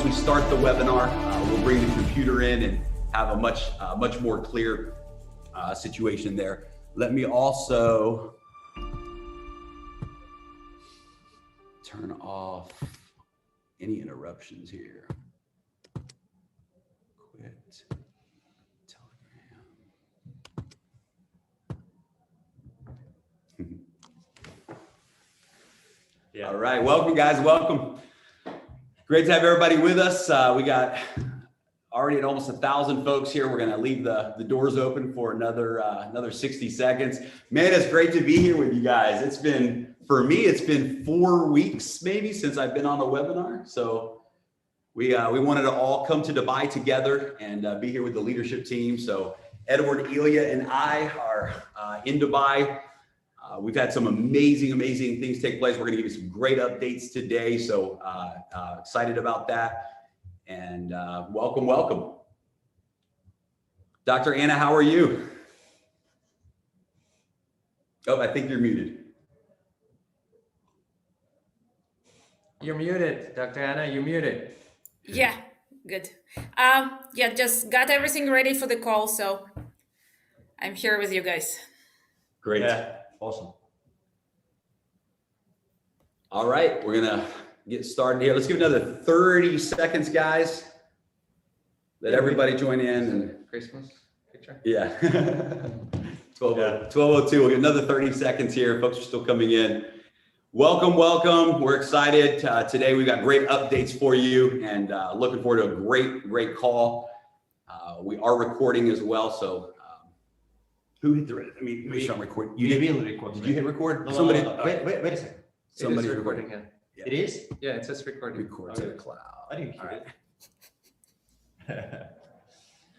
we start the webinar, we'll bring the computer in and have a much more clear situation there. Let me also turn off any interruptions here. Quit Telegram. Yeah. All right, welcome guys, welcome. Great to have everybody with us. We got already at almost 1,000 folks here. We're gonna leave the doors open for another 60 seconds. Man, it's great to be here with you guys. It's been, for me, it's been 4 weeks maybe since I've been on a webinar. So we wanted to all come to Dubai together and be here with the leadership team. So Edward, Ilya, and I are in Dubai. We've had some amazing things take place. We're gonna give you some great updates today. So excited about that. And welcome. Dr. Anna, how are you? Oh, I think you're muted. You're muted, Dr. Anna, you're muted. Yeah, good. Yeah, just got everything ready for the call, so I'm here with you guys. Great. Yeah, awesome. All right, we're gonna get started here. Let's give another 30 seconds, guys. Let everybody join in. And Christmas picture? Yeah. 12:02. We'll get another 30 seconds here. Folks are still coming in. Welcome. We're excited. Today we've got great updates for you and looking forward to a great call. We are recording as well, so who hit the, I mean, make sure I'm recording. You did record. Did you hit record? No, Somebody. no. Wait a second. Somebody it is recording. Yeah. It is? Yeah, it says recording. Record to the cloud. I didn't hear it.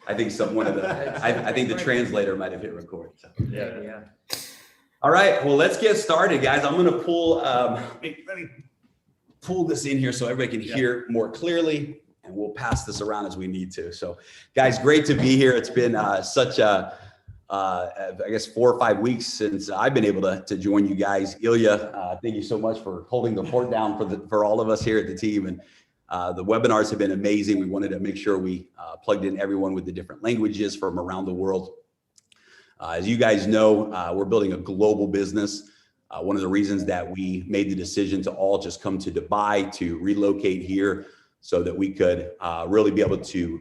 I think I think the translator might have hit record. So. Yeah. All right, well, let's get started, guys. I'm gonna pull, let me pull this in here so everybody can hear more clearly, and we'll pass this around as we need to. So guys, great to be here. It's been such a, I guess 4 or 5 weeks since I've been able to join you guys. Ilya, thank you so much for holding the fort down for all of us here at the team. And the webinars have been amazing. We wanted to make sure we plugged in everyone with the different languages from around the world. As you guys know, we're building a global business. One of the reasons that we made the decision to all just come to Dubai to relocate here so that we could really be able to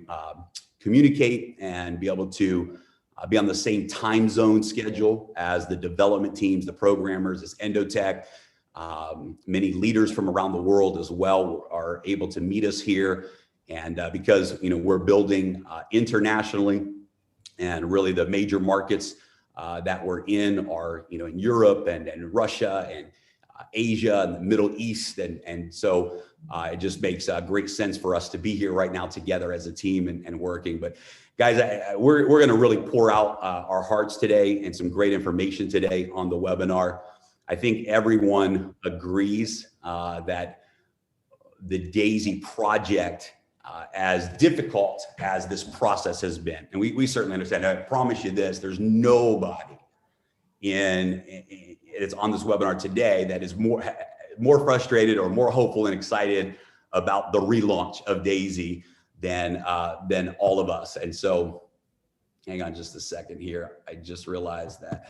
communicate and be able to be on the same time zone schedule as the development teams, the programmers, as Endotech. Many leaders from around the world as well are able to meet us here. And because we're building internationally, and really the major markets that we're in are in Europe and Russia and Asia and the Middle East. And so it just makes great sense for us to be here right now together as a team and working. But guys, we're going to really pour out our hearts today and some great information today on the webinar. I think everyone agrees that the DAISY project, as difficult as this process has been, and we certainly understand. I promise you this: there's nobody it's on this webinar today that is more frustrated or more hopeful and excited about the relaunch of DAISY than all of us. And so, hang on just a second here. I just realized that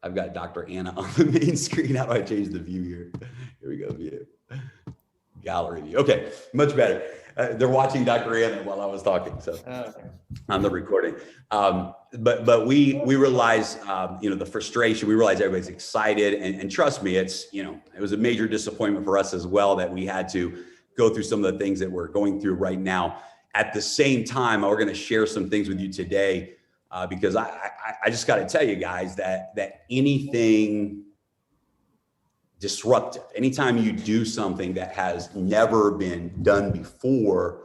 I've got Dr. Anna on the main screen. How do I change the view here? Here we go, view. Gallery view. Okay, much better. They're watching Dr. Anna while I was talking, so on the recording. But we realize, the frustration. We realize everybody's excited, and trust me, it was a major disappointment for us as well that we had to go through some of the things that we're going through right now. At the same time, we're going to share some things with you today because I just got to tell you guys that anything disruptive, anytime you do something that has never been done before,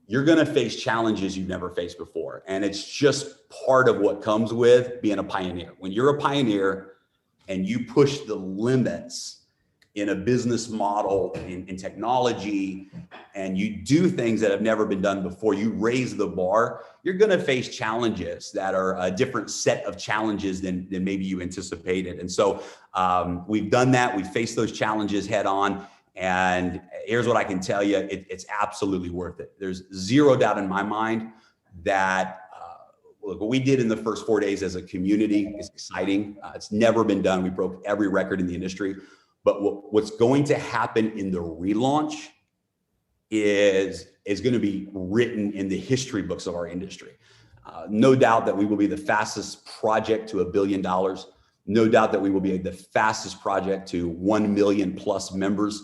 you're going to face challenges you've never faced before. And it's just part of what comes with being a pioneer. When you're a pioneer and you push the limits in a business model, in technology, and you do things that have never been done before, you raise the bar, you're going to face challenges that are a different set of challenges than maybe you anticipated. And so we've done that. We've faced those challenges head on. And here's what I can tell you. It's absolutely worth it. There's zero doubt in my mind that look, what we did in the first 4 days as a community is exciting. It's never been done. We broke every record in the industry. But what's going to happen in the relaunch is going to be written in the history books of our industry. No doubt that we will be the fastest project to $1 billion. No doubt that we will be the fastest project to 1 million plus members.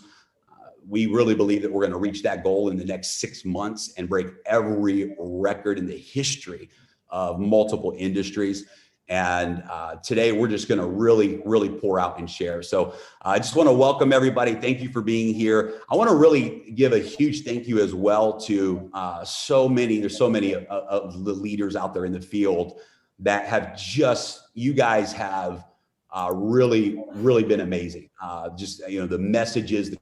We really believe that we're going to reach that goal in the next 6 months and break every record in the history of multiple industries. And today we're just going to really pour out and share. So I just want to welcome everybody. Thank you for being here. I want to really give a huge thank you as well to there's so many of the leaders out there in the field that have you guys have really been amazing. The messages, the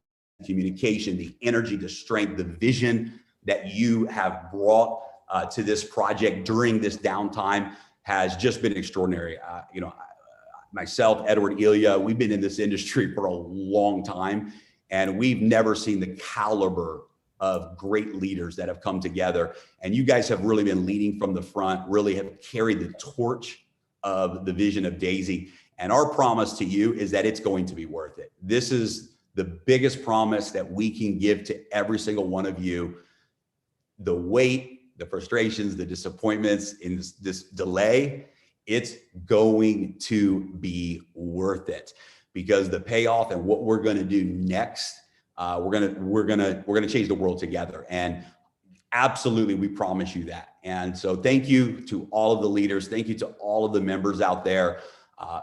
communication, the energy, the strength, the vision that you have brought to this project during this downtime has just been extraordinary. Myself, Edward, Ilya, we've been in this industry for a long time, and we've never seen the caliber of great leaders that have come together. And you guys have really been leading from the front, really have carried the torch of the vision of Daisy. And our promise to you is that it's going to be worth it. This is the biggest promise that we can give to every single one of you. The wait, the frustrations, the disappointments in this delay, it's going to be worth it, because the payoff and what we're going to do next, we're going to change the world together. And absolutely, we promise you that. And so thank you to all of the leaders. Thank you to all of the members out there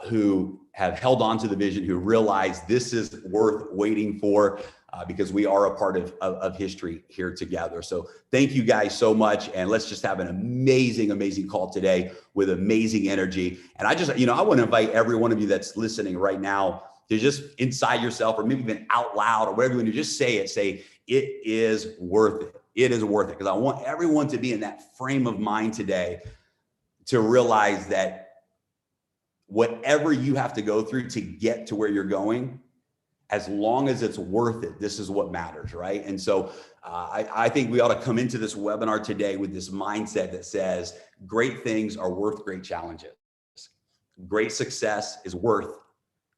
who have held on to the vision, who realize this is worth waiting for, because we are a part of history here together. So thank you guys so much. And let's just have an amazing call today with amazing energy. And I want to invite every one of you that's listening right now to just inside yourself, or maybe even out loud, or whatever you want to just say it is worth it. It is worth it. Because I want everyone to be in that frame of mind today to realize that whatever you have to go through to get to where you're going, as long as it's worth it, this is what matters, right? And so I think we ought to come into this webinar today with this mindset that says great things are worth great challenges. Great success is worth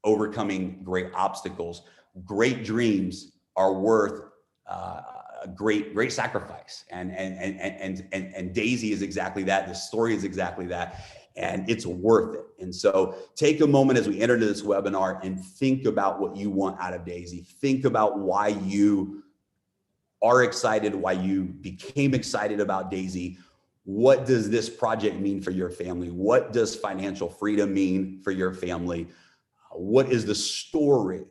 overcoming great obstacles. Great dreams are worth a great sacrifice. And Daisy is exactly that. The story is exactly that. And it's worth it. And so take a moment as we enter into this webinar and think about what you want out of Daisy. Think about why you are excited, why you became excited about Daisy. What does this project mean for your family? What does financial freedom mean for your family? What is the story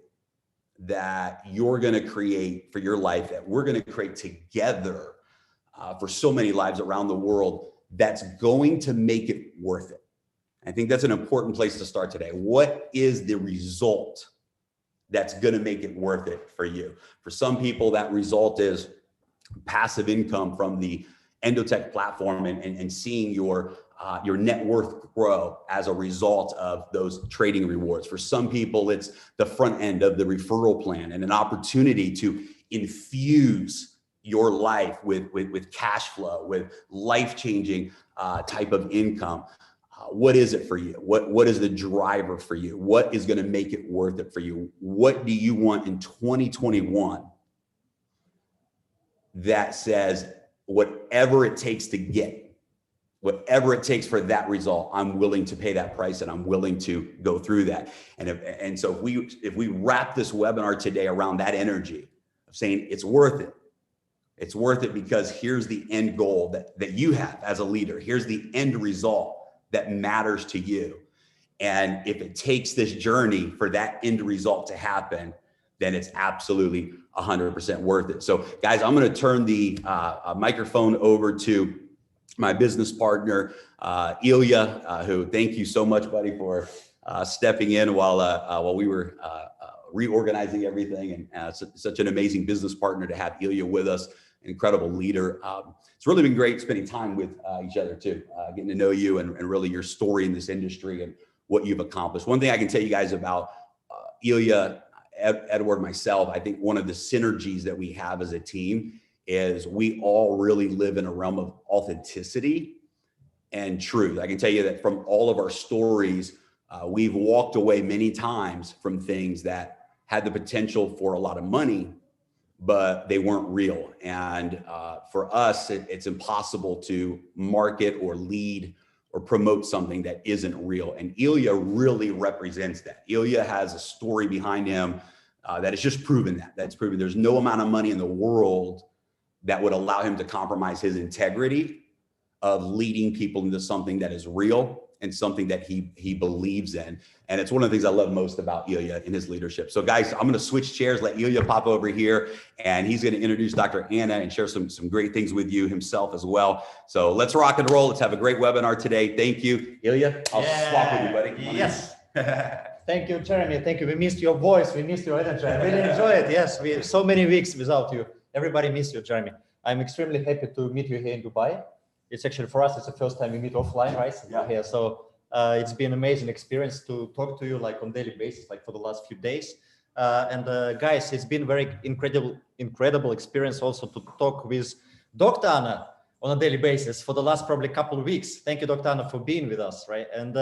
that you're going to create for your life, that we're going to create together for so many lives around the world, that's going to make it worth it? I think that's an important place to start today. What is the result that's going to make it worth it for you? For some people, that result is passive income from the Endotech platform and seeing your net worth grow as a result of those trading rewards. For some people, it's the front end of the referral plan and an opportunity to infuse your life with cash flow, with life-changing type of income. What is it for you? What is the driver for you? What is going to make it worth it for you? What do you want in 2021 that says whatever it takes to get, whatever it takes for that result, I'm willing to pay that price and I'm willing to go through that. And so if we wrap this webinar today around that energy of saying it's worth it. It's worth it because here's the end goal that you have as a leader. Here's the end result that matters to you. And if it takes this journey for that end result to happen, then it's absolutely 100% worth it. So guys, I'm going to turn the microphone over to my business partner, Ilya, who, thank you so much, buddy, for stepping in while we were reorganizing everything. And such an amazing business partner to have Ilya with us, an incredible leader. It's really been great spending time with each other too, getting to know you and really your story in this industry and what you've accomplished. One thing I can tell you guys about Ilya Edward, myself, I think one of the synergies that we have as a team is we all really live in a realm of authenticity and truth. I can tell you that from all of our stories, we've walked away many times from things that had the potential for a lot of money, but they weren't real. And for us, it's impossible to market or lead or promote something that isn't real. And Ilya really represents that. Ilya has a story behind him that has just proven that. That's proven there's no amount of money in the world that would allow him to compromise his integrity of leading people into something that is real and something that he believes in. And it's one of the things I love most about Ilya in his leadership. So guys, I'm gonna switch chairs, let Ilya pop over here, and he's gonna introduce Dr. Anna and share some great things with you himself as well. So let's rock and roll. Let's have a great webinar today. Thank you. Ilya, I'll swap with you, buddy. Yes. Thank you, Jeremy. Thank you. We missed your voice. We missed your energy. I really enjoy it. Yes, we so many weeks without you. Everybody missed you, Jeremy. I'm extremely happy to meet you here in Dubai. It's actually, for us, it's the first time we meet offline, right? Yeah. Here. So it's been an amazing experience to talk to you like on daily basis, like for the last few days. Guys, it's been very incredible experience also to talk with Dr. Anna on a daily basis for the last probably couple of weeks. Thank you, Dr. Anna, for being with us, right? And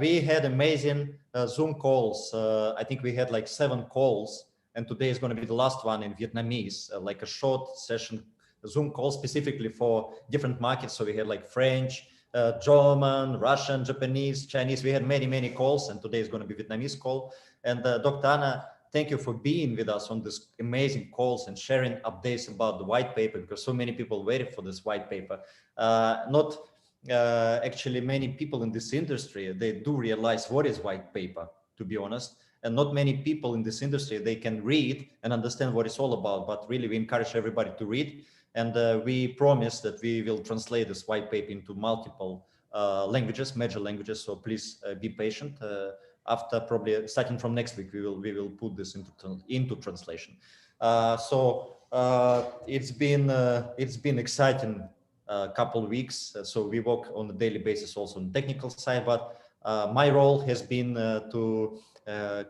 we had amazing Zoom calls. I think we had like 7 calls, and today is going to be the last one in Vietnamese, like a short session Zoom call specifically for different markets. So we had like French, German, Russian, Japanese, Chinese. We had many calls, and today is going to be Vietnamese call. And Dr. Anna, thank you for being with us on this amazing calls and sharing updates about the white paper, because so many people waited for this white paper. Not actually many people in this industry, they do realize what is white paper, to be honest. And not many people in this industry, they can read and understand what it's all about, but really we encourage everybody to read. And we promise that we will translate this white paper into multiple languages, major languages. So please be patient. After probably starting from next week, we will put this into translation. It's been exciting couple of weeks. So we work on a daily basis also on the technical side, but my role has been to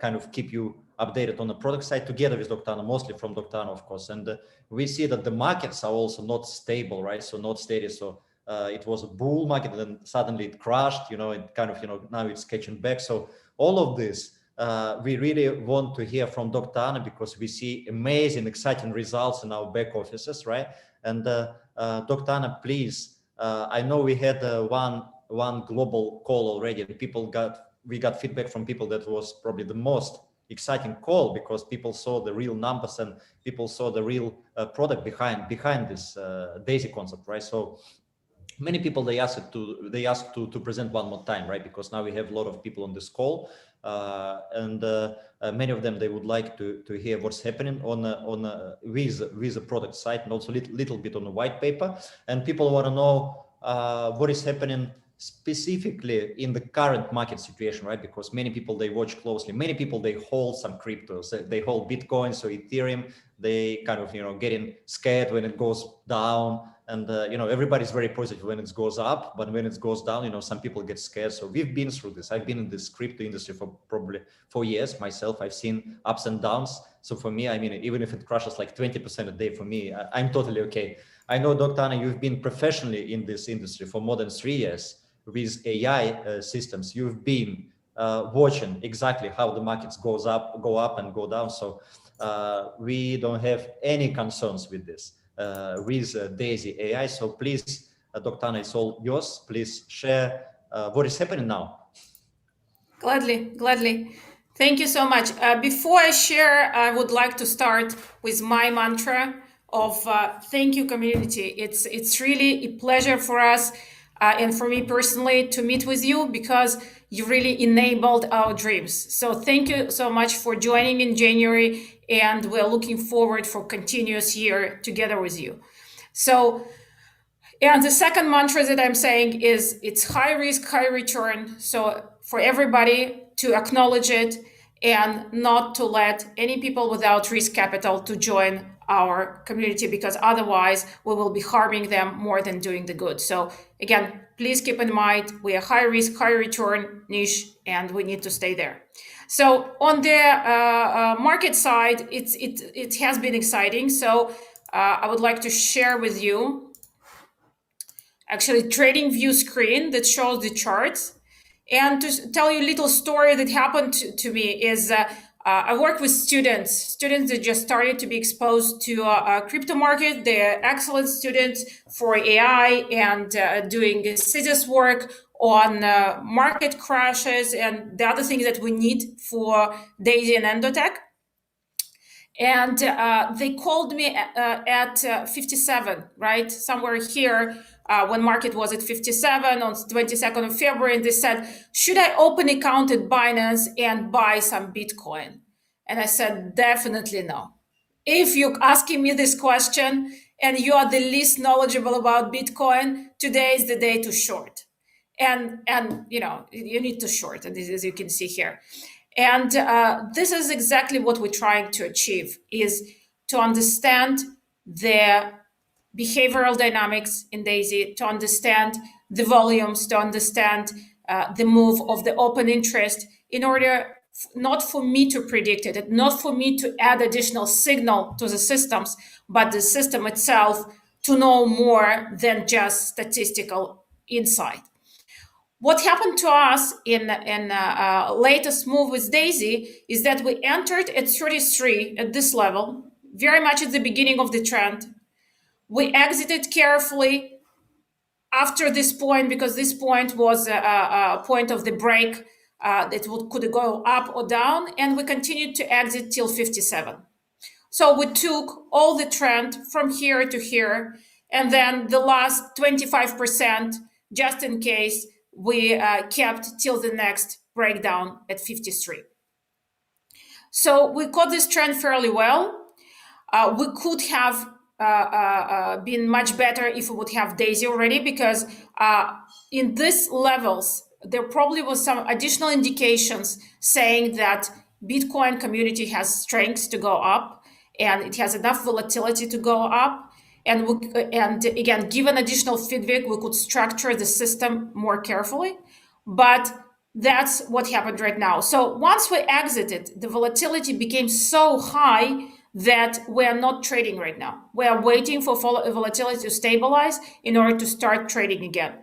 kind of keep you updated on the product side together with Dr. Anna, mostly from Dr. Anna, of course. And we see that the markets are also not stable, right? So not steady. So it was a bull market, and then suddenly it crashed, it kind of, now it's catching back. So all of this, we really want to hear from Dr. Anna, because we see amazing, exciting results in our back offices, right? And Dr. Anna, please, I know we had one global call already, and we got feedback from people that was probably the most exciting call, because people saw the real numbers and people saw the real product behind this DAISY concept, right? So many people, they asked to present one more time, right? Because now we have a lot of people on this call, and many of them, they would like to hear what's happening with the product side, and also little bit on the white paper. And people want to know what is happening specifically in the current market situation, right? Because many people, they watch closely. Many people, they hold some cryptos. They hold Bitcoin, so Ethereum. They kind of, getting scared when it goes down. And, everybody's very positive when it goes up, but when it goes down, some people get scared. So we've been through this. I've been in this crypto industry for probably 4 years myself. I've seen ups and downs. So for me, I mean, even if it crashes like 20% a day, for me, I'm totally okay. I know, Dr. Anna, you've been professionally in this industry for more than 3 years with AI systems. You've been watching exactly how the markets go up and go down. So we don't have any concerns with this, with DAISY AI. So please, Dr. Anna, it's all yours. Please share what is happening now. Gladly. Thank you so much. Before I share, I would like to start with my mantra of thank you, community. It's really a pleasure for us and for me personally to meet with you, because you really enabled our dreams. So thank you so much for joining in January, and we're looking forward for continuous year together with you. So, and the second mantra that I'm saying is it's high risk, high return. So for everybody to acknowledge it and not to let any people without risk capital to join our community, because otherwise we will be harming them more than doing the good. So again, please keep in mind, we are high risk, high return niche, and we need to stay there. So on the market side, it has been exciting. So I would like to share with you actually trading view screen that shows the charts. And to tell you a little story that happened to me is I work with students that just started to be exposed to crypto market. They're excellent students for AI and doing thesis work on market crashes and the other things that we need for Daisy and Endotech. And they called me at 57, right? Somewhere here, when market was at 57 on 22nd of February, and they said, should I open account at Binance and buy some Bitcoin? And I said, definitely no. If you're asking me this question and you are the least knowledgeable about Bitcoin, today is the day to short. And you know, you need to short, and this, as you can see here. And this is exactly what we're trying to achieve, is to understand the behavioral dynamics in Daisy, to understand the volumes, to understand the move of the open interest in order not for me to predict it, not for me to add additional signal to the systems, but the system itself to know more than just statistical insight. What happened to us in latest move with Daisy is that we entered at 33 at this level, very much at the beginning of the trend. We exited carefully after this point, because this point was a point of the break that could go up or down, and we continued to exit till 57. So we took all the trend from here to here, and then the last 25%, just in case, we kept till the next breakdown at 53. So we caught this trend fairly well. We could have been much better if we would have Daisy already, because in these levels, there probably was some additional indications saying that Bitcoin community has strength to go up and it has enough volatility to go up. And again, given additional feedback, we could structure the system more carefully. But that's what happened right now. So once we exited, the volatility became so high that we are not trading right now. We are waiting for volatility to stabilize in order to start trading again.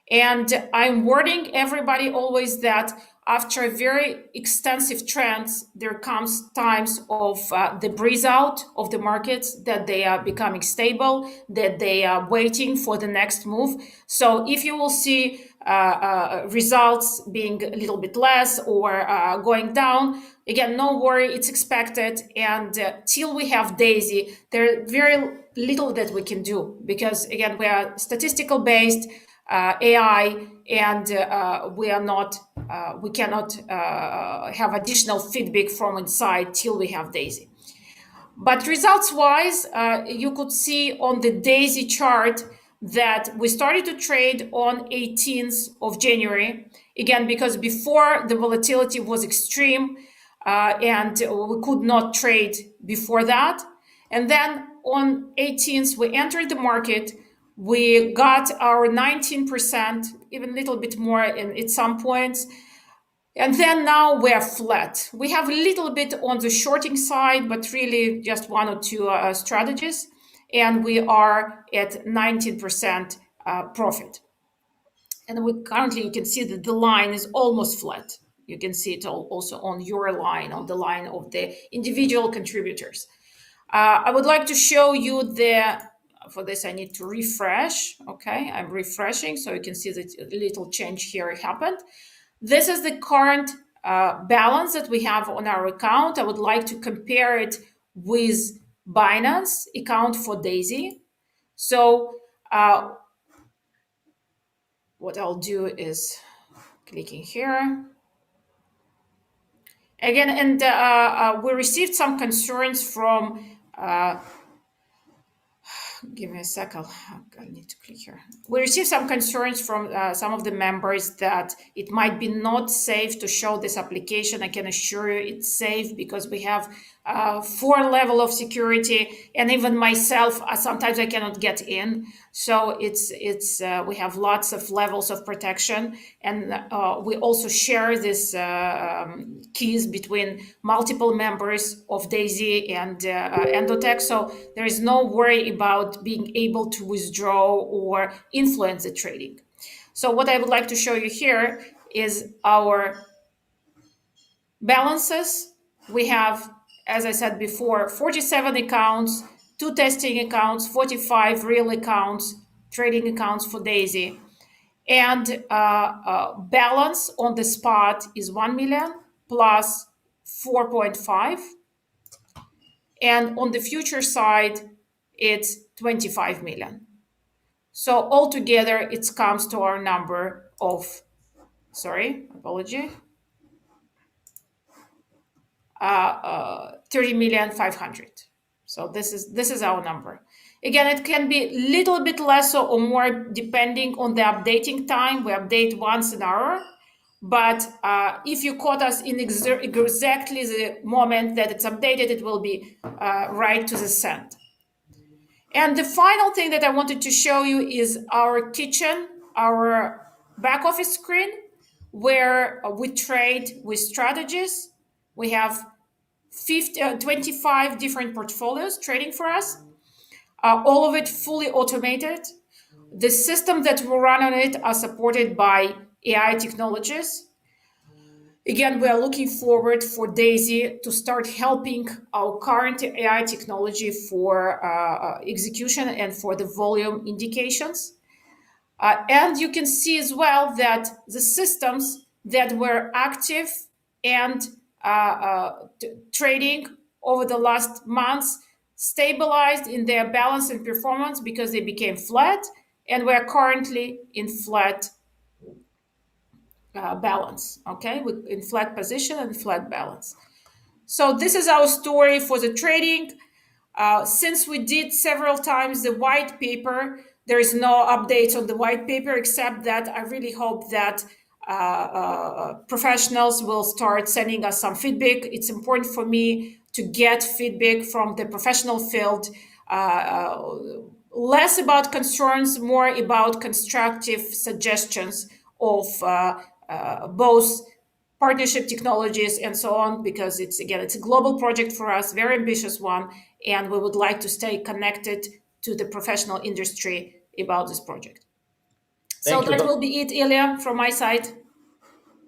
And I'm warning everybody always that after very extensive trends, there comes times of the breeze out of the markets, that they are becoming stable, that they are waiting for the next move. So if you will see results being a little bit less or going down, again, no worry, it's expected. And till we have Daisy, there's very little that we can do, because again, we are statistical based AI, and we cannot have additional feedback from inside till we have Daisy. But results wise, you could see on the Daisy chart that we started to trade on 18th of January, again, because before the volatility was extreme and we could not trade before that. And then on 18th, we entered the market. We got our 19%, even a little bit more at some points. And then now we're flat. We have a little bit on the shorting side, but really just one or two strategies. And we are at 19% profit. And we currently, you can see that the line is almost flat. You can see it also on your line, on the line of the individual contributors. I would like to show you for this, I need to refresh. Okay, I'm refreshing, so you can see that a little change here happened. This is the current balance that we have on our account. I would like to compare it with Binance account for Daisy. So what I'll do is clicking here. Again, and we received some concerns from give me a second. I need to click here. We received some concerns from some of the members that it might be not safe to show this application. I can assure you it's safe, because we have 4 level of security, and even myself, sometimes I cannot get in. So we have lots of levels of protection, and we also share these keys between multiple members of DAISY and Endotech. So there is no worry about being able to withdraw or influence the trading. So what I would like to show you here is our balances. We have, as I said before, 47 accounts, 2 testing accounts, 45 real accounts, trading accounts for DAISY. And balance on the spot is 1 million plus 4.5. And on the future side, it's 25 million. So altogether, it comes to our number of, 30,500,000. So this is our number. Again, it can be a little bit less or more depending on the updating time. We update once an hour, but if you caught us in exactly the moment that it's updated, it will be right to the cent. And the final thing that I wanted to show you is our kitchen, our back office screen, where we trade with strategies. We have 25 different portfolios trading for us, all of it fully automated. The systems that will run on it are supported by AI technologies. Again, we are looking forward for DAISY to start helping our current AI technology for execution and for the volume indications. And you can see as well that the systems that were active and trading over the last months stabilized in their balance and performance because they became flat, and we're currently in flat balance, okay, in flat position and flat balance. So this is our story for the trading. Since we did several times the white paper, there is no updates on the white paper, except that I really hope that professionals will start sending us some feedback. It's important for me to get feedback from the professional field, less about concerns, more about constructive suggestions of both partnership technologies and so on, because it's a global project for us, very ambitious one, and we would like to stay connected to the professional industry about this project. So that will be it, Ilya, from my side.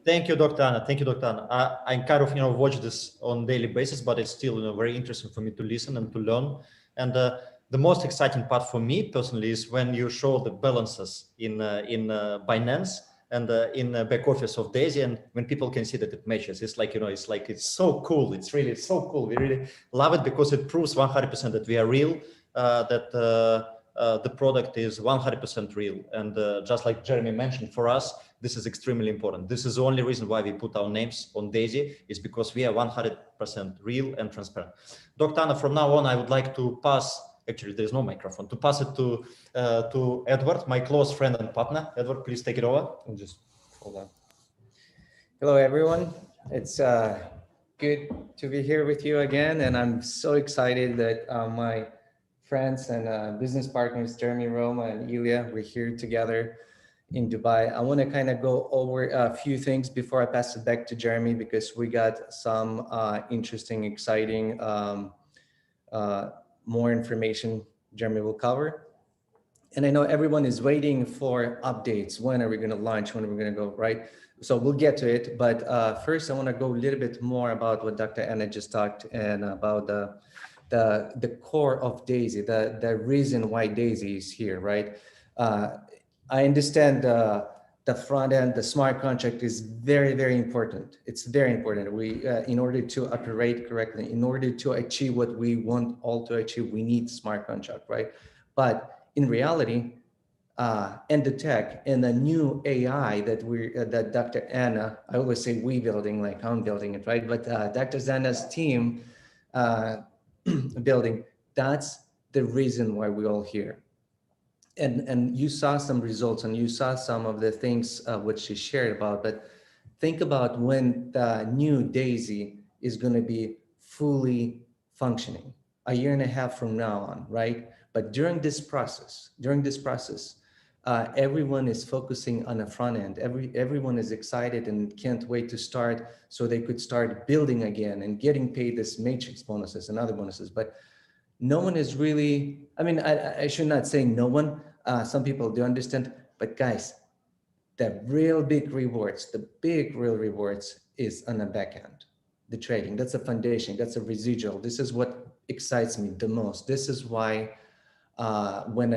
Thank you, Dr. Anna. Thank you, Dr. Anna. I kind of watch this on a daily basis, but it's still very interesting for me to listen and to learn. And the most exciting part for me personally is when you show the balances in Binance and in the back office of DAISY, and when people can see that it matches. It's like, it's so cool. It's really so cool. We really love it because it proves 100% that we are real, that the product is 100% real. And just like Jeremy mentioned, for us, this is extremely important. This is the only reason why we put our names on DAISY, is because we are 100% real and transparent. Dr. Anna, from now on, I would like to pass, actually there's no microphone, to pass it to Edward, my close friend and partner. Edward, please take it over. I'll just hold on. Hello, everyone. It's good to be here with you again. And I'm so excited that my friends and business partners, Jeremy, Roma, and Ilya, we're here together in Dubai. I want to kind of go over a few things before I pass it back to Jeremy, because we got some interesting, exciting, more information Jeremy will cover. And I know everyone is waiting for updates. When are we going to launch? When are we going to go, right? So we'll get to it. But first, I want to go a little bit more about what Dr. Anna just talked, and about the core of DAISY, the reason why DAISY is here, right? I understand the front end, the smart contract is very, very important. It's very important. We, in order to operate correctly, in order to achieve what we want all to achieve, we need smart contract, right? But in reality, Endotech and the new AI that Dr. Anna, I always say we building, like I'm building it, right? But Dr. Anna's team building, that's the reason why we're all here. And you saw some results, and you saw some of the things which she shared about, but think about when the new DAISY is going to be fully functioning a year and a half from now on, right? But during this process, everyone is focusing on the front end. Everyone is excited and can't wait to start, so they could start building again and getting paid this matrix bonuses and other bonuses. But no one is really, I mean, I should not say no one. Some people do understand, but guys, the real big rewards, is on the back end, the trading. That's a foundation, that's a residual. This is what excites me the most. This is why when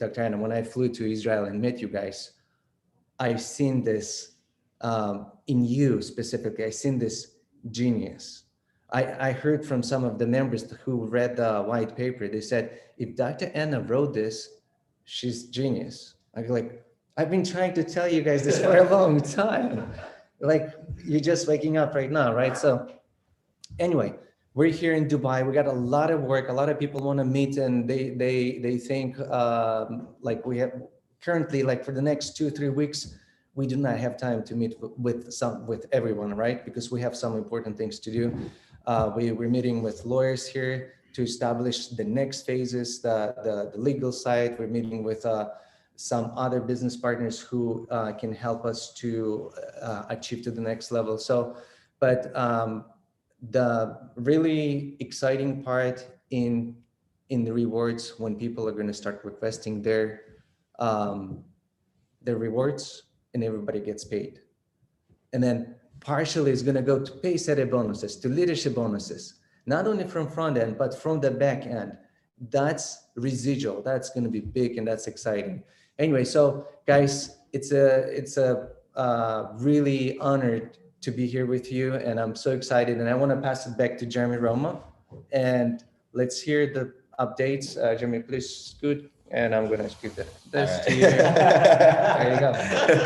Dr. Anna, when I flew to Israel and met you guys, I've seen this in you specifically. I've seen this genius. I heard from some of the members who read the white paper. They said, if Dr. Anna wrote this, she's genius. I'm like, I've been trying to tell you guys this for a long time. Like, you're just waking up right now, right? So anyway, we're here in Dubai. We got a lot of work. A lot of people want to meet, and they think like we have currently, like for the next 2-3 weeks, we do not have time to meet with everyone, right? Because we have some important things to do. We're meeting with lawyers here to establish the next phases, the legal side. We're meeting with some other business partners who can help us to achieve to the next level. So, but the really exciting part in the rewards, when people are going to start requesting their rewards, and everybody gets paid, and then partially is going to go to pay setter bonuses, to leadership bonuses, not only from front end but from the back end. That's residual. That's going to be big, and that's exciting. Anyway, so guys, it's a really honored to be here with you, and I'm so excited. And I want to pass it back to Jeremy Roma, and let's hear the updates. Jeremy, please scoot, and I'm going to scoot this to you. There you go.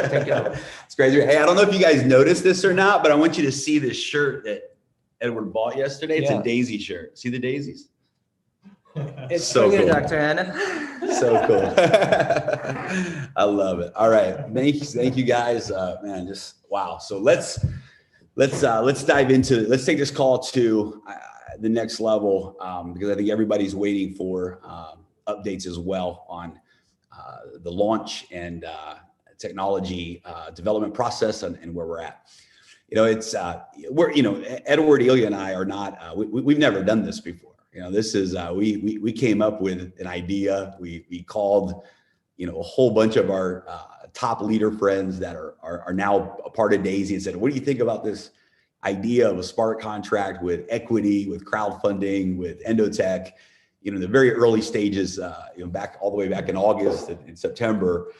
Thank you. It's great. Hey, I don't know if you guys noticed this or not, but I want you to see this shirt that Edward bought yesterday. It's a daisy shirt. See the daisies? It's so for you, cool. Dr. Anna. So cool. I love it. All right. Thank you guys. Man, just wow. So let's dive into, let's take this call to the next level, because I think everybody's waiting for updates as well on the launch and technology development process and where we're at. You know, it's Edward, Ilya, and I are not. We've never done this before. You know, this is we came up with an idea. We called, a whole bunch of our top leader friends that are now a part of Daisy and said, "What do you think about this idea of a smart contract with equity, with crowdfunding, with Endotech?" The very early stages, back all the way back in August and September,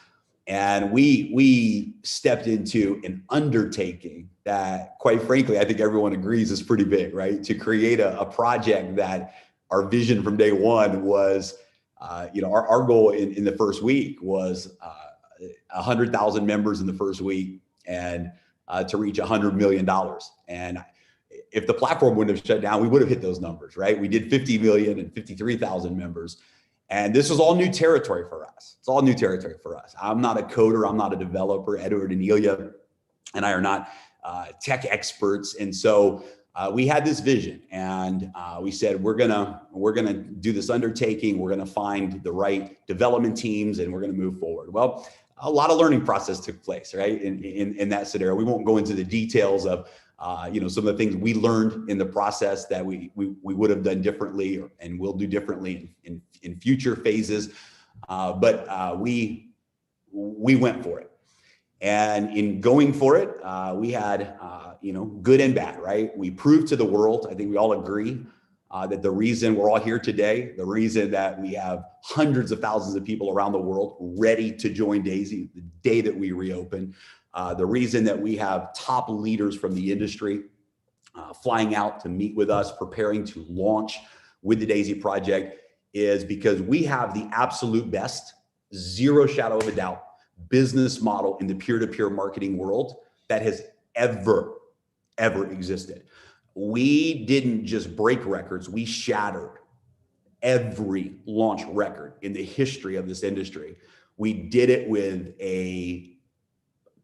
and we stepped into an undertaking that, quite frankly, I think everyone agrees is pretty big, right? To create a project that our vision from day one was, our goal in the first week was 100,000 members in the first week, and to reach $100 million. And if the platform wouldn't have shut down, we would have hit those numbers, right? We did 50 million and 53,000 members. And this was all new territory for us. It's all new territory for us. I'm not a coder. I'm not a developer. Edward and Ilya and I are not tech experts. And so we had this vision, and we said, we're gonna do this undertaking. We're gonna find the right development teams, and we're gonna move forward. Well, a lot of learning process took place, right? In that scenario, we won't go into the details of some of the things we learned in the process that we would have done differently and will do differently in future phases. But we went for it. And in going for it, we had, good and bad, right? We proved to the world, I think we all agree, that the reason we're all here today, the reason that we have hundreds of thousands of people around the world ready to join Daisy the day that we reopen, the reason that we have top leaders from the industry flying out to meet with us, preparing to launch with the Daisy project, is because we have the absolute best, zero shadow of a doubt, business model in the peer-to-peer marketing world that has ever existed. We didn't just break records, we shattered every launch record in the history of this industry. We did it with a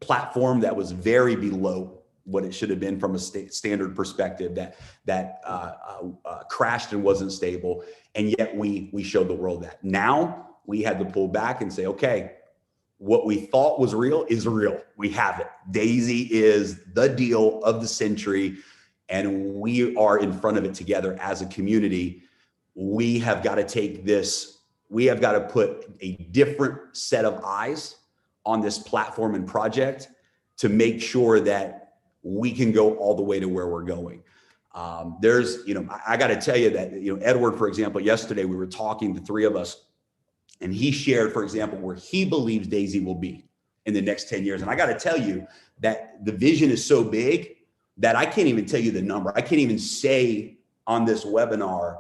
platform that was very below what it should have been from a standard perspective, that crashed and wasn't stable. And yet we showed the world that. Now we had to pull back and say, okay, what we thought was real is real. We have it. Daisy is the deal of the century, and we are in front of it together as a community. We have got to take this, we have got to put a different set of eyes on this platform and project to make sure that we can go all the way to where we're going. There's, I got to tell you that, Edward, for example, yesterday we were talking, the three of us, and he shared, for example, where he believes Daisy will be in the next 10 years. And I got to tell you that the vision is so big that I can't even tell you the number. I can't even say on this webinar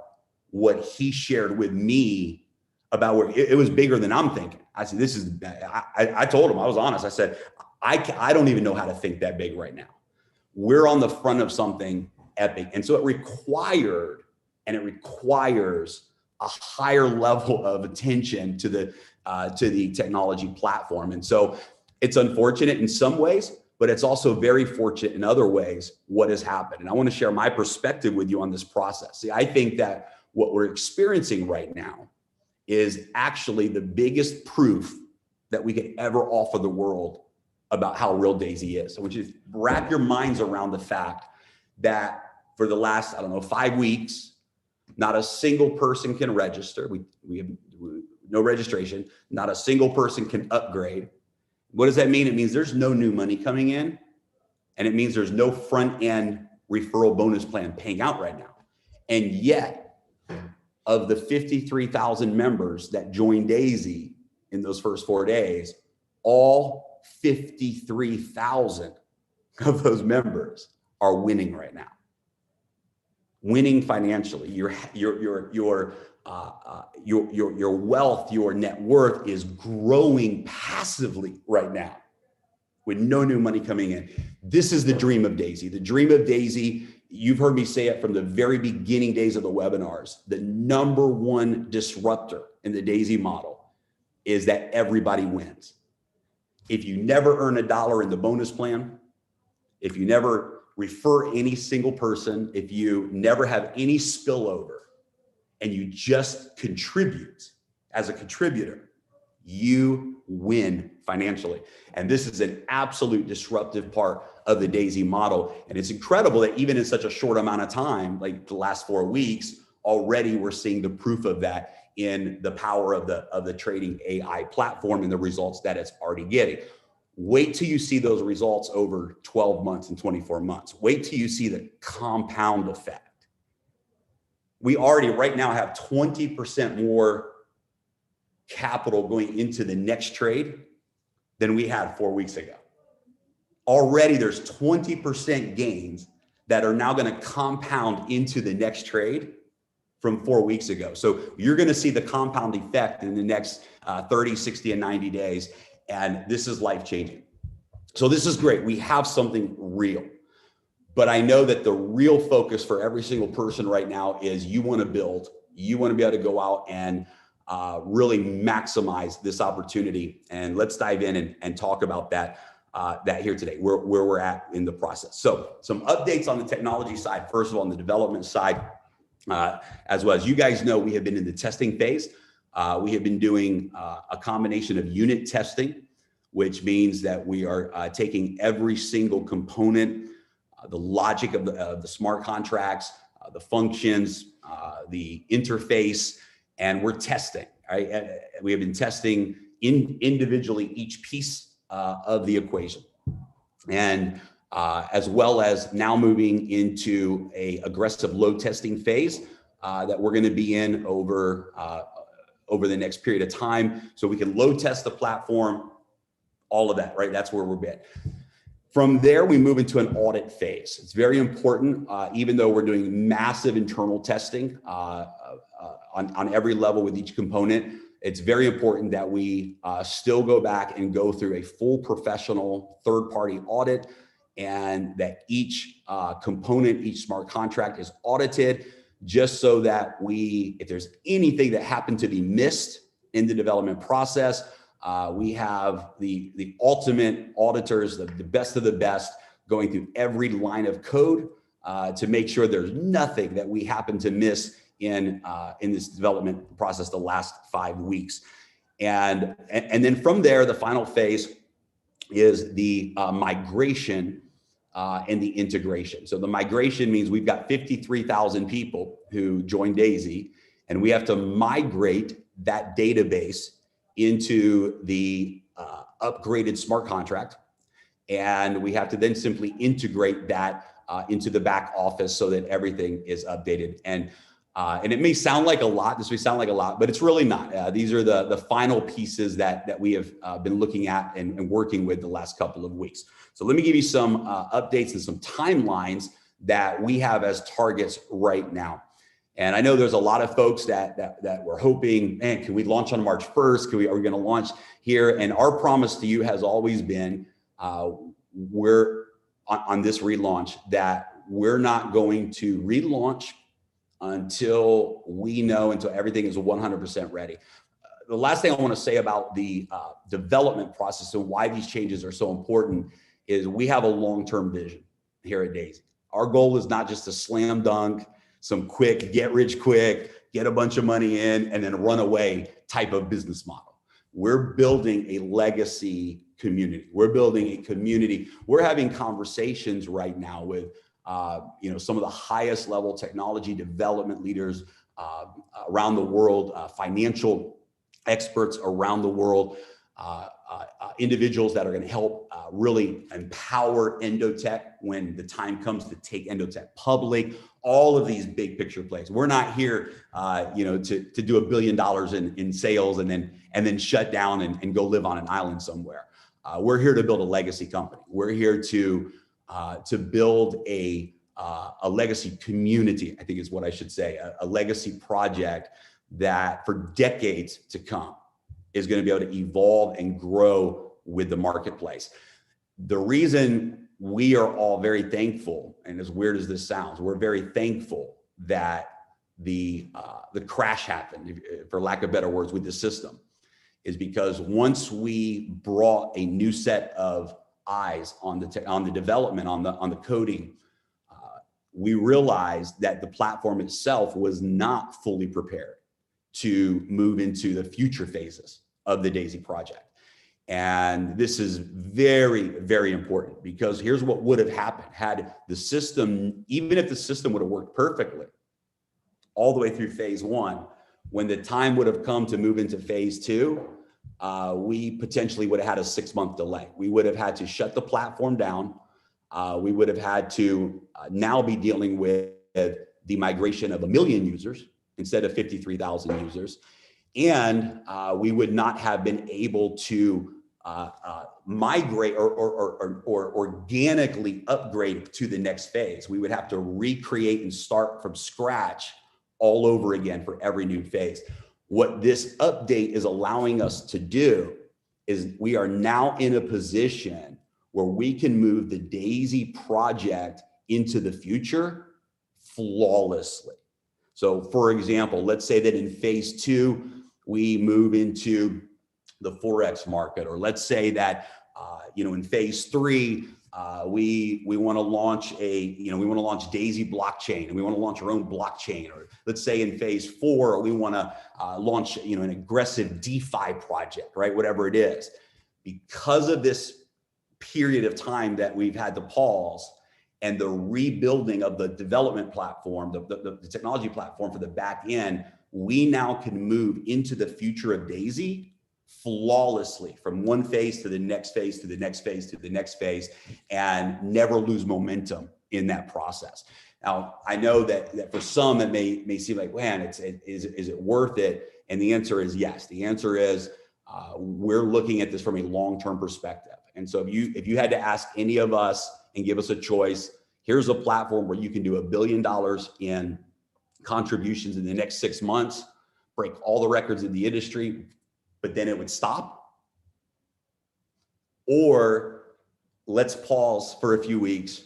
what he shared with me about where it was bigger than I'm thinking. I said, I told him, I was honest. I said, I don't even know how to think that big right now. We're on the front of something epic. And so it requires a higher level of attention to the technology platform. And so it's unfortunate in some ways, but it's also very fortunate in other ways what has happened. And I want to share my perspective with you on this process. See, I think that what we're experiencing right now is actually the biggest proof that we could ever offer the world about how real Daisy is. So I want you to wrap your minds around the fact that for the last, 5 weeks, not a single person can register. We have no registration. Not a single person can upgrade. What does that mean? It means there's no new money coming in, and it means there's no front end referral bonus plan paying out right now. And yet, of the 53,000 members that joined Daisy in those first 4 days, all 53,000 of those members are winning right now. Winning financially. Your wealth, your net worth is growing passively right now with no new money coming in. This is the dream of Daisy. The dream of Daisy, you've heard me say it from the very beginning days of the webinars, the number one disruptor in the Daisy model is that everybody wins. If you never earn $1 in the bonus plan, if you never refer any single person, if you never have any spillover, and you just contribute as a contributor, you win financially. And this is an absolute disruptive part of the Daisy model. And it's incredible that even in such a short amount of time, like the last 4 weeks, already we're seeing the proof of that in the power of the trading AI platform and the results that it's already getting. Wait till you see those results over 12 months and 24 months. Wait till you see the compound effect. We already right now have 20% more capital going into the next trade than we had 4 weeks ago. Already there's 20% gains that are now going to compound into the next trade from 4 weeks ago. So you're going to see the compound effect in the next 30, 60, and 90 days. And this is life-changing. So this is great. We have something real. But I know that the real focus for every single person right now is you want to build, you want to be able to go out and really maximize this opportunity. And let's dive in and talk about that here today, where we're at in the process. So some updates on the technology side. First of all, on the development side, as well as you guys know, we have been in the testing phase. We have been doing a combination of unit testing, which means that we are taking every single component, the logic of the smart contracts, the functions, the interface, and we're testing, right? We have been testing individually each piece of the equation. And as well as now moving into a aggressive load testing phase that we're gonna be in over the next period of time. So we can load test the platform, all of that, right? That's where we're been. From there, we move into an audit phase. It's very important, even though we're doing massive internal testing on every level with each component, it's very important that we still go back and go through a full professional third-party audit, and that each component, each smart contract is audited, just so that if there's anything that happened to be missed in the development process, we have the ultimate auditors, the best of the best, going through every line of code to make sure there's nothing that we happen to miss in this development process the last 5 weeks. And then from there, the final phase is the migration and the integration. So the migration means we've got 53,000 people who joined Daisy, and we have to migrate that database into the upgraded smart contract. And we have to then simply integrate that into the back office so that everything is updated. And it may sound like a lot, this may sound like a lot, but it's really not. These are the final pieces that we have been looking at and working with the last couple of weeks. So let me give you some updates and some timelines that we have as targets right now. And I know there's a lot of folks that were hoping, man, can we launch on March 1st? Are we going to launch here? And our promise to you has always been, we're on this relaunch, that we're not going to relaunch until we know, until everything is 100% ready. The last thing I want to say about the development process and why these changes are so important is we have a long-term vision here at Daisy. Our goal is not just to slam dunk some quick, get rich quick, get a bunch of money in, and then run away type of business model. We're building a legacy community. We're building a community. We're having conversations right now with some of the highest level technology development leaders around the world, financial experts around the world, individuals that are going to help really empower Endotech when the time comes to take Endotech public. All of these big picture plays. We're not here, to do $1 billion in sales and then shut down and go live on an island somewhere. We're here to build a legacy company. We're here to build a legacy community, I think is what I should say, a legacy project that for decades to come is going to be able to evolve and grow with the marketplace. The reason we are all very thankful, and as weird as this sounds, we're very thankful that the crash happened, for lack of better words, with the system, is because once we brought a new set of eyes on the development, on the coding, we realized that the platform itself was not fully prepared to move into the future phases of the Daisy project. And this is very, very important, because here's what would have happened had the system, even if the system would have worked perfectly all the way through phase 1, when the time would have come to move into phase 2, we potentially would have had a 6-month delay. We would have had to shut the platform down. We would have had to now be dealing with the migration of 1 million users instead of 53,000 users. And we would not have been able to migrate or organically upgrade to the next phase. We would have to recreate and start from scratch all over again for every new phase. What this update is allowing us to do is we are now in a position where we can move the Daisy project into the future flawlessly. So for example, let's say that in phase 2, we move into the Forex market, or let's say that, in phase 3, we want to launch Daisy blockchain, and we want to launch our own blockchain. Or let's say in phase 4, we want to launch, an aggressive DeFi project, right? Whatever it is. Because of this period of time that we've had to pause and the rebuilding of the development platform, the technology platform for the back end, we now can move into the future of Daisy flawlessly from one phase to the next phase, to the next phase, to the next phase, and never lose momentum in that process. Now, I know that for some, it may seem like, man, is it worth it? And the answer is yes. The answer is we're looking at this from a long-term perspective. And so if you had to ask any of us and give us a choice, here's a platform where you can do $1 billion in contributions in the next 6 months, break all the records in the industry, but then it would stop. Or let's pause for a few weeks,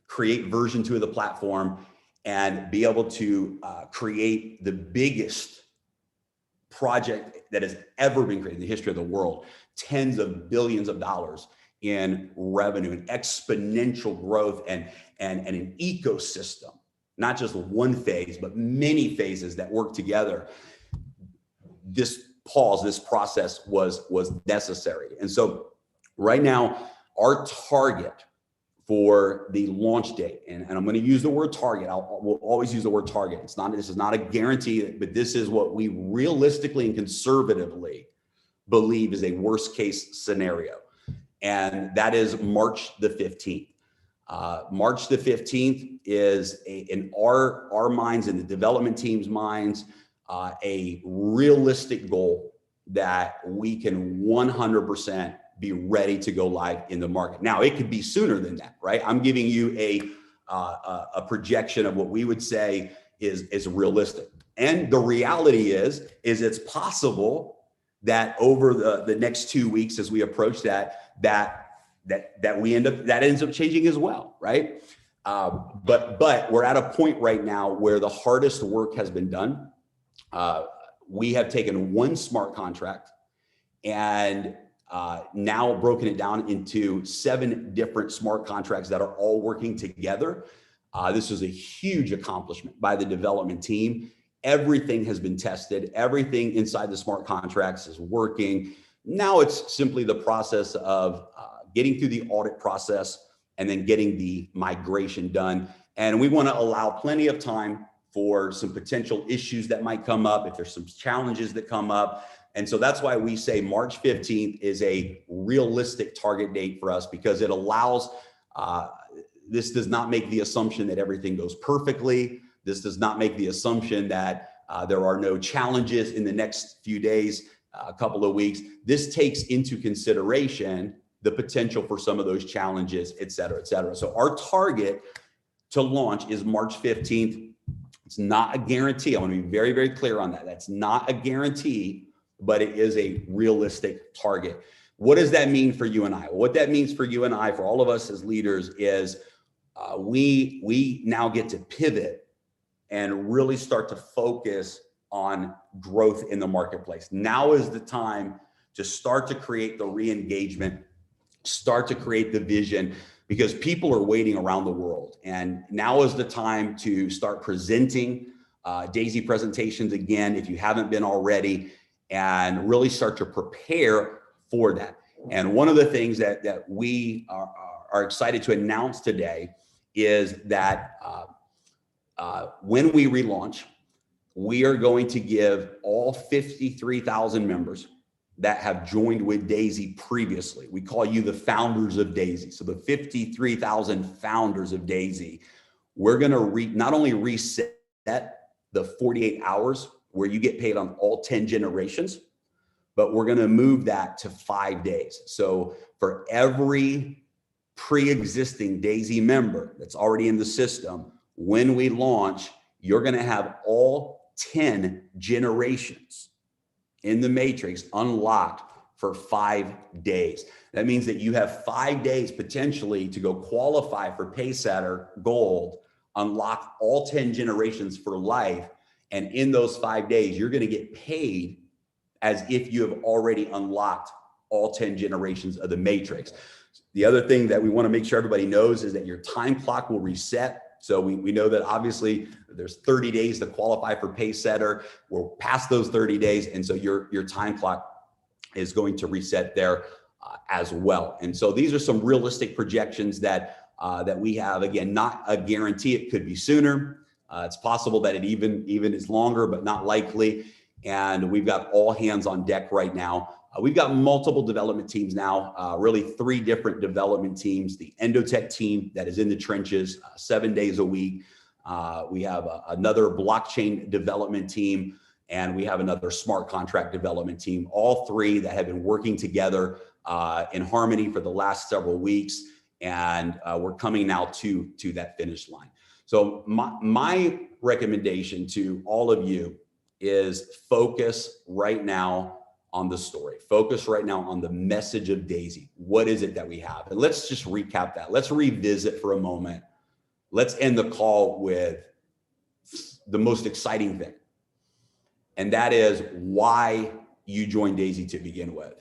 create version 2 of the platform, and be able to create the biggest project that has ever been created in the history of the world, tens of billions of dollars in revenue, an exponential growth, and an ecosystem, not just one phase, but many phases that work together. This process was necessary. And so right now, our target for the launch date, and I'm going to use the word target. We'll always use the word target. This is not a guarantee, but this is what we realistically and conservatively believe is a worst case scenario. And that is March the 15th. March the 15th is in our minds, in the development team's minds, a realistic goal that we can 100% be ready to go live in the market. Now, it could be sooner than that, right? I'm giving you a projection of what we would say is realistic. And the reality is it's possible that over the next 2 weeks, as we approach that ends up changing as well, right? But we're at a point right now where the hardest work has been done. We have taken one smart contract and now broken it down into 7 different smart contracts that are all working together. This is a huge accomplishment by the development team. Everything has been tested. Everything inside the smart contracts is working. Now it's simply the process of getting through the audit process and then getting the migration done. And we want to allow plenty of time for some potential issues that might come up, if there's some challenges that come up. And so that's why we say March 15th is a realistic target date for us, because it allows, this does not make the assumption that everything goes perfectly. This does not make the assumption that there are no challenges in the next few days, a couple of weeks. This takes into consideration the potential for some of those challenges, et cetera, et cetera. So our target to launch is March 15th. It's not a guarantee. I want to be very, very clear on that. That's not a guarantee, but it is a realistic target. What does that mean for you and I? What that means for you and I, for all of us as leaders, is we now get to pivot and really start to focus on growth in the marketplace. Now is the time to start to create the re-engagement, start to create the vision, because people are waiting around the world. And now is the time to start presenting DAISY presentations again, if you haven't been already, and really start to prepare for that. And one of the things that we are excited to announce today is that when we relaunch, we are going to give all 53,000 members that have joined with DAISY previously. We call you the founders of DAISY. So the 53,000 founders of DAISY, we're gonna not only reset the 48 hours where you get paid on all 10 generations, but we're gonna move that to 5 days. So for every pre-existing DAISY member that's already in the system, when we launch, you're gonna have all 10 generations in the matrix unlocked for 5 days. That means that you have 5 days potentially to go qualify for Pacesetter Gold, unlock all 10 generations for life. And in those 5 days, you're going to get paid as if you have already unlocked all 10 generations of the matrix. The other thing that we want to make sure everybody knows is that your time clock will reset. So we know that obviously there's 30 days to qualify for Pacesetter. We're past those 30 days. And so your time clock is going to reset there as well. And so these are some realistic projections that we have. Again, not a guarantee. It could be sooner. It's possible that it even is longer, but not likely. And we've got all hands on deck right now. We've got multiple development teams now, really 3 different development teams. The Endotech team that is in the trenches 7 days a week. We have another blockchain development team, and we have another smart contract development team. All 3 that have been working together in harmony for the last several weeks. And we're coming now to that finish line. So my recommendation to all of you is focus right now on the story. Focus right now on the message of DAISY. What is it that we have? And let's just recap that. Let's revisit for a moment. Let's end the call with the most exciting thing. And that is why you joined DAISY to begin with,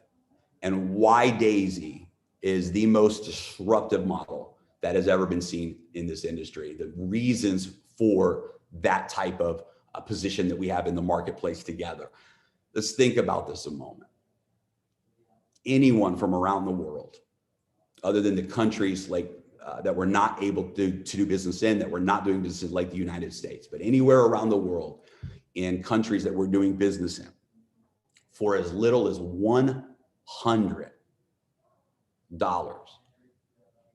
and why DAISY is the most disruptive model that has ever been seen in this industry. The reasons for that type of position that we have in the marketplace together. Let's think about this a moment. Anyone from around the world, other than the countries like that we're not able to do business in, that we're not doing business in, like the United States, but anywhere around the world in countries that we're doing business in, for as little as $100,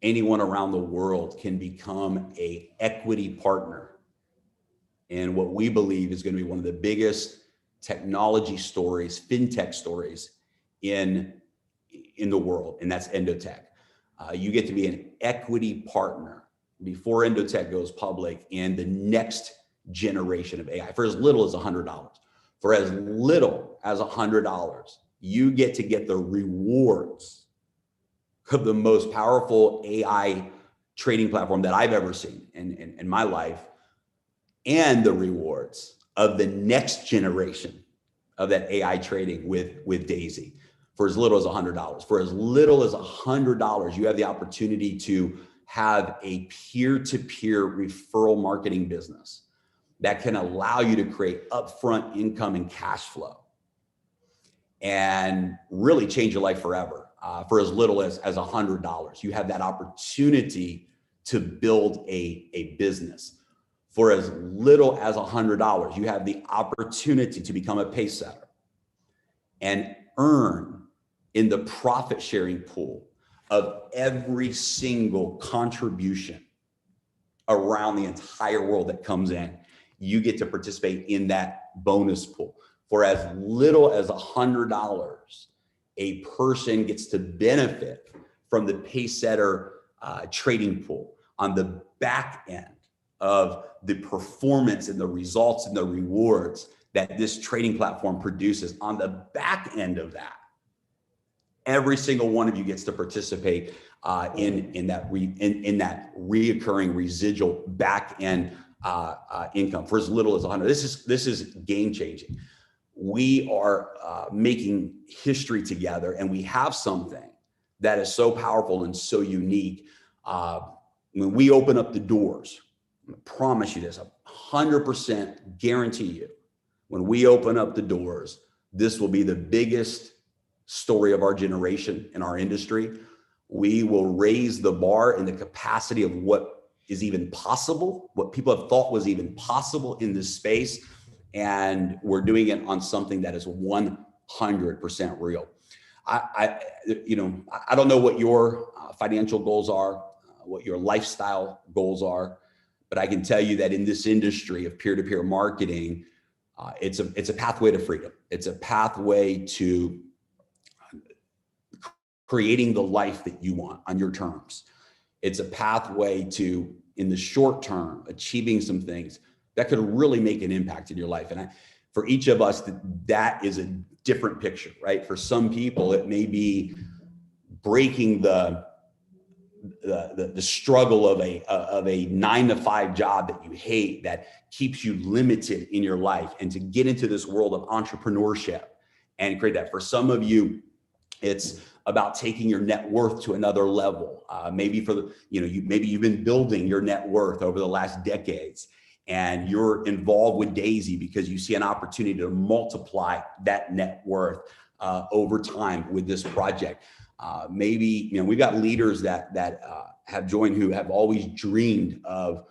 anyone around the world can become an equity partner in what we believe is going to be one of the biggest technology stories, fintech stories in the world, and that's Endotech. You get to be an equity partner before Endotech goes public in the next generation of AI for as little as $100. For as little as $100, you get to get the rewards of the most powerful AI trading platform that I've ever seen in my life, and the rewards of the next generation of that AI trading with Daisy. For as little as $100. For as little as $100, you have the opportunity to have a peer-to-peer referral marketing business that can allow you to create upfront income and cash flow and really change your life forever. For as little as $100, you have that opportunity to build a business. For as little as $100, you have the opportunity to become a pay setter and earn in the profit sharing pool of every single contribution around the entire world that comes in. You get to participate in that bonus pool. For as little as $100, a person gets to benefit from the Paysetter trading pool on the back end of the performance and the results and the rewards that this trading platform produces. On the back end of that, every single one of you gets to participate in that reoccurring residual back end income for as little as 100. This is game changing. We are making history together, and we have something that is so powerful and so unique. When we open up the doors, I promise you this, 100% guarantee you, when we open up the doors, this will be the biggest story of our generation in our industry. We will raise the bar in the capacity of what is even possible, what people have thought was even possible in this space. And we're doing it on something that is 100% real. I don't know what your financial goals are, what your lifestyle goals are, but I can tell you that in this industry of peer-to-peer marketing, it's a pathway to freedom. It's a pathway to creating the life that you want on your terms. It's a pathway to, in the short term, achieving some things that could really make an impact in your life. And for each of us, that is a different picture, right? For some people, it may be breaking the struggle of a 9-to-5 job that you hate, that keeps you limited in your life, and to get into this world of entrepreneurship and create that. For some of you, it's about taking your net worth to another level. Maybe maybe you've been building your net worth over the last decades, and you're involved with Daisy because you see an opportunity to multiply that net worth over time with this project. Maybe we've got leaders that have joined who have always dreamed of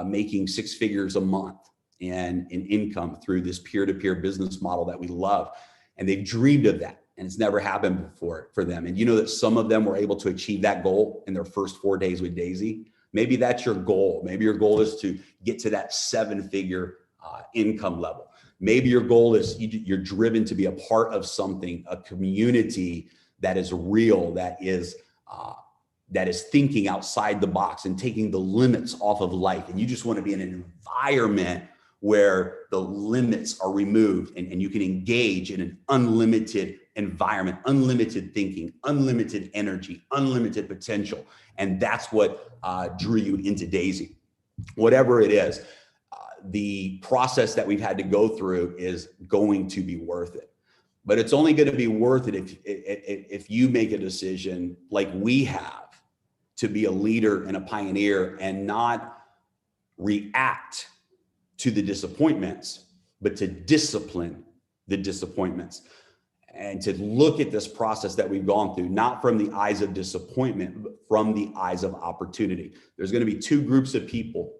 making 6 figures a month in income through this peer-to-peer business model that we love, and they've dreamed of that. And it's never happened before for them. And you know that some of them were able to achieve that goal in their first 4 days with Daisy. Maybe that's your goal. Maybe your goal is to get to that 7-figure income level. Maybe your goal is you're driven to be a part of something, a community that is real, that is thinking outside the box and taking the limits off of life. And you just want to be in an environment where the limits are removed and you can engage in an unlimited environment, unlimited thinking, unlimited energy, unlimited potential. And that's what drew you into Daisy. Whatever it is, the process that we've had to go through is going to be worth it. but it's only going to be worth it if you make a decision like we have to be a leader and a pioneer and not react to the disappointments, but to discipline the disappointments and to look at this process that we've gone through, not from the eyes of disappointment, but from the eyes of opportunity. There's going to be two groups of people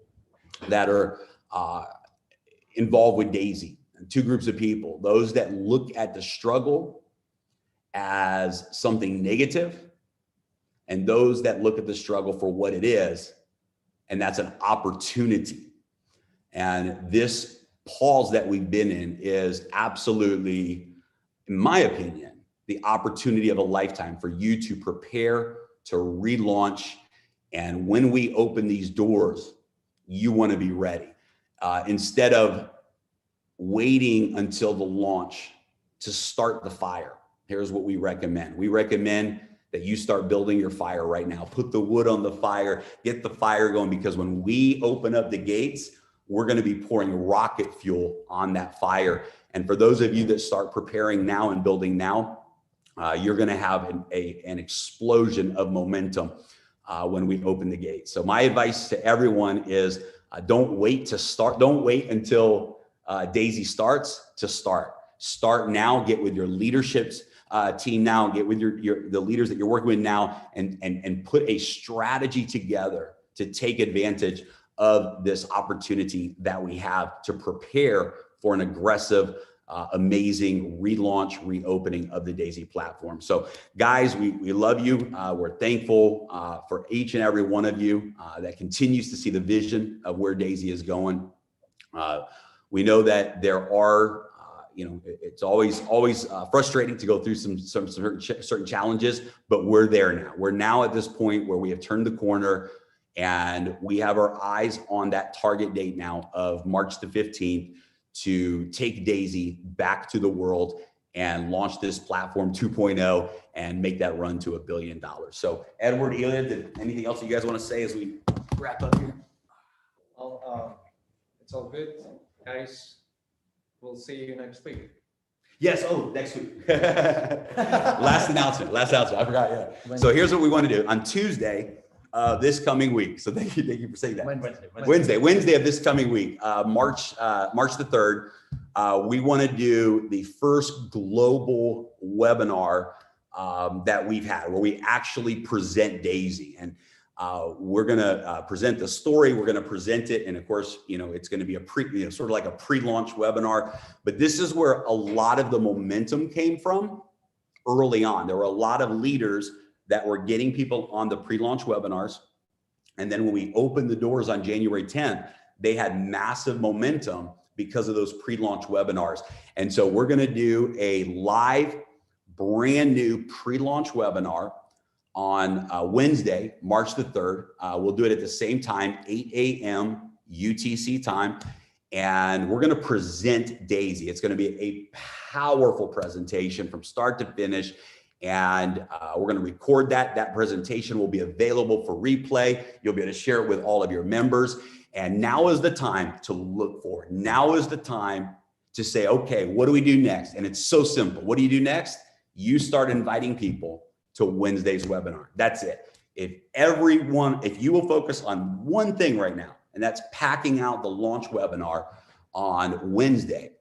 that are involved with Daisy, and two groups of people: those that look at the struggle as something negative, and those that look at the struggle for what it is, and that's an opportunity. And this pause that we've been in is absolutely, in my opinion, the opportunity of a lifetime for you to prepare to relaunch. And when we open these doors, you want to be ready. Instead of waiting until the launch to start the fire, here's what we recommend. We recommend that you start building your fire right now. Put the wood on the fire, get the fire going, because when we open up the gates, we're going to be pouring rocket fuel on that fire. And for those of you that start preparing now and building now, you're going to have an explosion of momentum when we open the gates. So my advice to everyone is don't wait to start. Don't wait until Daisy starts to start. Start now. Get with your leaderships team now. Get with the leaders that you're working with now, and put a strategy together to take advantage of this opportunity that we have to prepare for an aggressive, amazing relaunch, reopening of the Daisy platform. So guys, we love you. We're thankful for each and every one of you that continues to see the vision of where Daisy is going. We know that there are, it's always frustrating to go through some certain challenges, but we're there now. We're now at this point where we have turned the corner, and we have our eyes on that target date now of March the 15th to take Daisy back to the world and launch this platform 2.0 and make that run to $1 billion. So Edward, Elian, anything else you guys want to say as we wrap up here? It's all good, guys. We'll see you next week. Yes. Oh, next week. Last announcement. I forgot. Yeah. So here's what we want to do on Tuesday, this coming week. So thank you for saying that. Wednesday of this coming week, March the 3rd. We want to do the first global webinar that we've had, where we actually present Daisy, and we're going to present the story. We're going to present it, and of course, it's going to be a sort of like a pre-launch webinar. But this is where a lot of the momentum came from early on. There were a lot of leaders that were getting people on the pre-launch webinars. And then when we opened the doors on January 10th, they had massive momentum because of those pre-launch webinars. And so we're going to do a live, brand new pre-launch webinar on Wednesday, March the 3rd. We'll do it at the same time, 8 a.m. UTC time. And we're going to present Daisy. It's going to be a powerful presentation from start to finish. And we're going to record that. That presentation will be available for replay. You'll be able to share it with all of your members. And now is the time to look forward. Now is the time to say, okay, what do we do next? And it's so simple. What do you do next? You start inviting people to Wednesday's webinar. That's it. If you will focus on one thing right now, and that's packing out the launch webinar on Wednesday,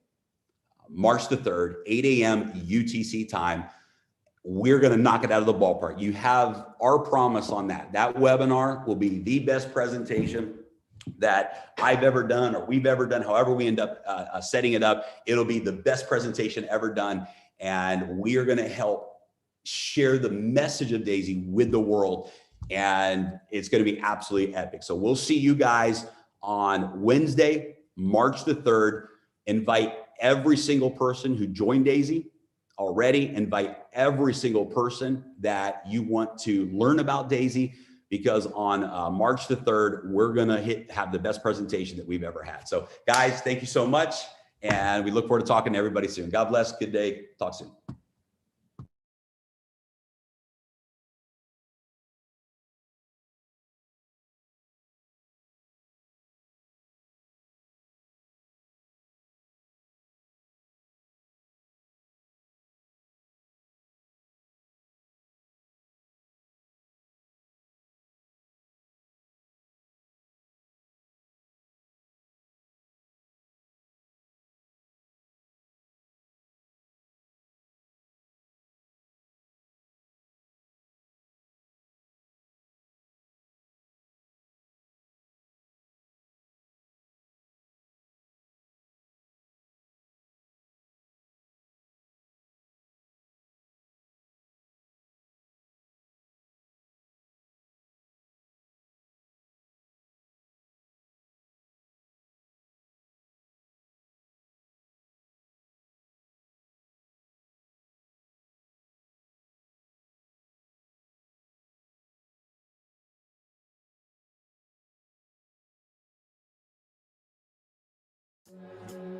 March the 3rd, 8 a.m. UTC time, we're going to knock it out of the ballpark. You have our promise on that. That webinar will be the best presentation that I've ever done, or we've ever done. However we end up setting it up, it'll be the best presentation ever done. And we are going to help share the message of Daisy with the world. And it's going to be absolutely epic. So we'll see you guys on Wednesday, March the 3rd. Invite every single person who joined Daisy already. Invite every single person that you want to learn about Daisy, because on March the 3rd, we're going to have the best presentation that we've ever had. So guys, thank you so much. And we look forward to talking to everybody soon. God bless. Good day. Talk soon. Thanks.